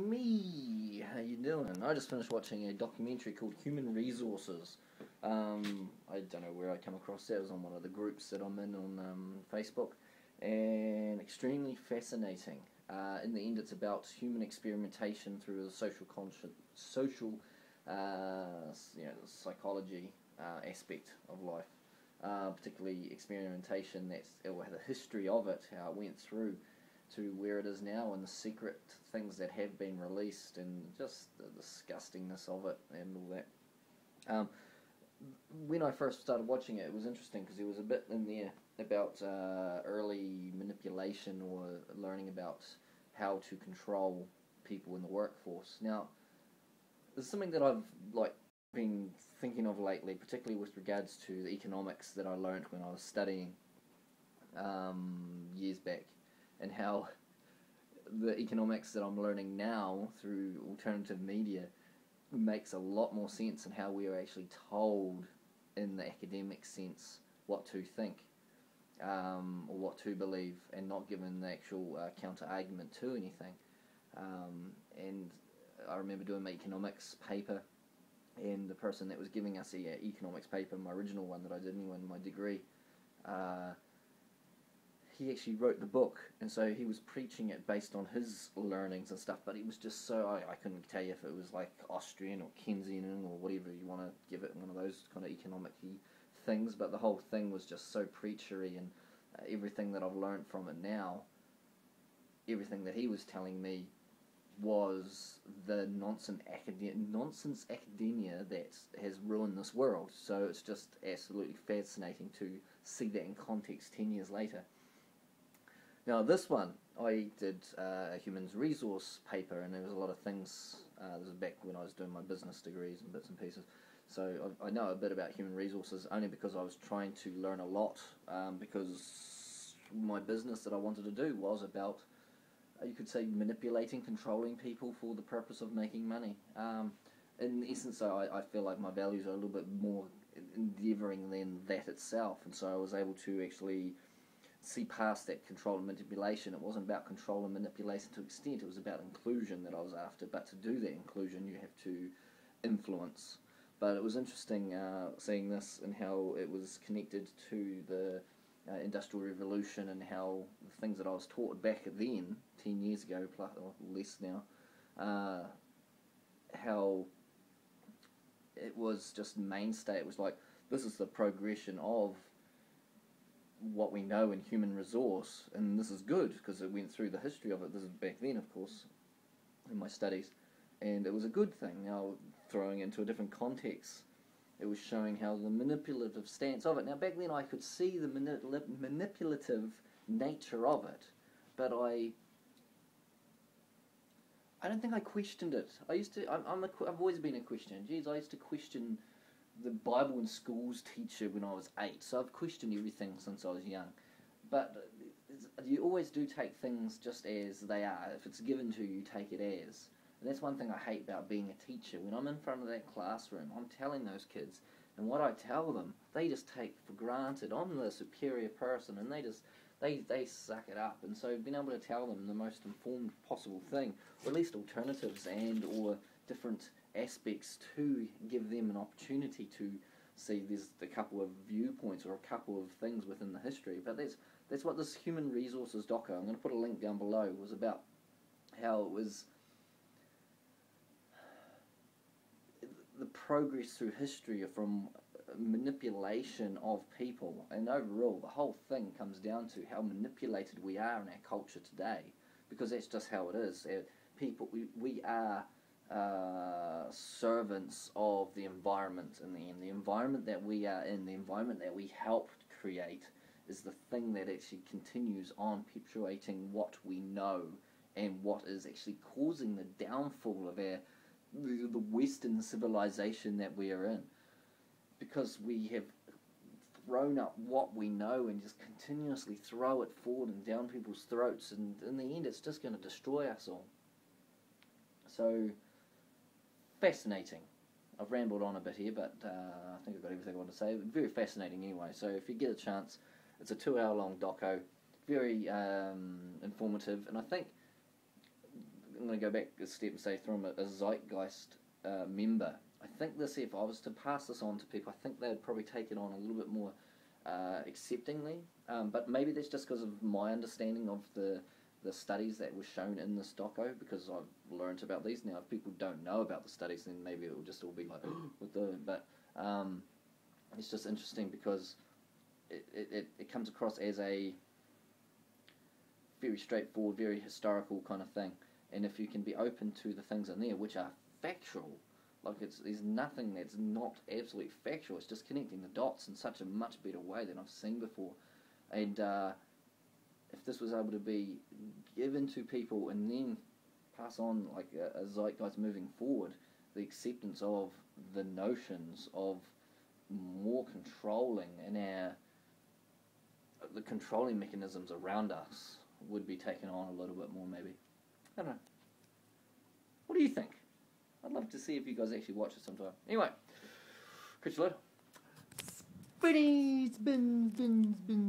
me. How you doing? I just finished watching a documentary called Human Resources. I don't know where I come across that. It was on one of the groups that I'm in on Facebook, and extremely fascinating. In the end, it's about human experimentation through the social psychology aspect of life. Particularly experimentation, the history of it, how it went through to where it is now, and the secret things that have been released, and just the disgustingness of it and all that. When I first started watching it, it was interesting because there was a bit in there about early manipulation or learning about how to control people in the workforce. Now, there's something that I've been thinking of lately, particularly with regards to the economics that I learned when I was studying years back, and how the economics that I'm learning now through alternative media makes a lot more sense in how we are actually told in the academic sense what to think or what to believe, and not given the actual counter-argument to anything. And I remember doing my economics paper, and the person that was giving us the economics paper, my original one that I did anyway in my degree, he actually wrote the book, and so he was preaching it based on his learnings and stuff, but he was just so, I couldn't tell you if it was like Austrian or Keynesian or whatever you want to give it, one of those kind of economic-y things, but the whole thing was just so preachery, and everything that I've learned from it now, everything that he was telling me was the nonsense academia that has ruined this world. So it's just absolutely fascinating to see that in context 10 years later. Now this one, I did a humans resource paper, and there was a lot of things, this was back when I was doing my business degrees and bits and pieces, so I know a bit about human resources only because I was trying to learn a lot, because my business that I wanted to do was about, you could say, manipulating, controlling people for the purpose of making money. In essence, I feel like my values are a little bit more endeavouring than that itself, and so I was able to actually see past that control and manipulation. It wasn't about control and manipulation to an extent, it was about inclusion that I was after, but to do that inclusion you have to influence. But it was interesting seeing this and how it was connected to the Industrial Revolution, and how the things that I was taught back then, 10 years ago, plus or less now, how it was just mainstay. It was like, this is the progression of what we know in human resource, and this is good because it went through the history of it. This is back then, of course, in my studies, and it was a good thing. Now, throwing it into a different context, it was showing how the manipulative stance of it. Now, back then I could see the manipulative nature of it, but I don't think I questioned it. I've always been a questioner. Geez, I used to question the Bible in schools teacher when I was 8, so I've questioned everything since I was young. But you always do take things just as they are. If it's given to you, you take it as. And that's one thing I hate about being a teacher. When I'm in front of that classroom, I'm telling those kids, and what I tell them, they just take for granted. I'm the superior person, and they suck it up. And so being able to tell them the most informed possible thing, or at least alternatives and or different aspects to give them an opportunity to see there's a couple of viewpoints or a couple of things within the history. But that's what this Human Resources doco, I'm going to put a link down below, was about. How it was the progress through history from manipulation of people, and overall the whole thing comes down to how manipulated we are in our culture today, because that's just how it is. People, we are servants of the environment in the end. The environment that we are in, the environment that we helped create, is the thing that actually continues on perpetuating what we know, and what is actually causing the downfall of the Western civilization that we are in, because we have thrown up what we know and just continuously throw it forward and down people's throats, and in the end it's just going to destroy us all. So, fascinating. I've rambled on a bit here, but I think I've got everything I want to say. Very fascinating anyway, so if you get a chance, it's a 2-hour long doco, very informative, and I think I'm going to go back a step and say from a zeitgeist member, I think this, if I was to pass this on to people, I think they'd probably take it on a little bit more acceptingly, but maybe that's just because of my understanding of the studies that were shown in this doco, because I've learnt about these. Now, if people don't know about the studies, then maybe it will just all be like, with the, but it's just interesting because it comes across as a very straightforward, very historical kind of thing, and if you can be open to the things in there which are factual, like there's nothing that's not absolutely factual, it's just connecting the dots in such a much better way than I've seen before, and if this was able to be given to people and then pass on like a zeitgeist moving forward, the acceptance of the notions of more controlling in the controlling mechanisms around us would be taken on a little bit more, maybe. I don't know. What do you think? I'd love to see if you guys actually watch it sometime. Anyway, catch you later. Spinny, spin, spin, spin.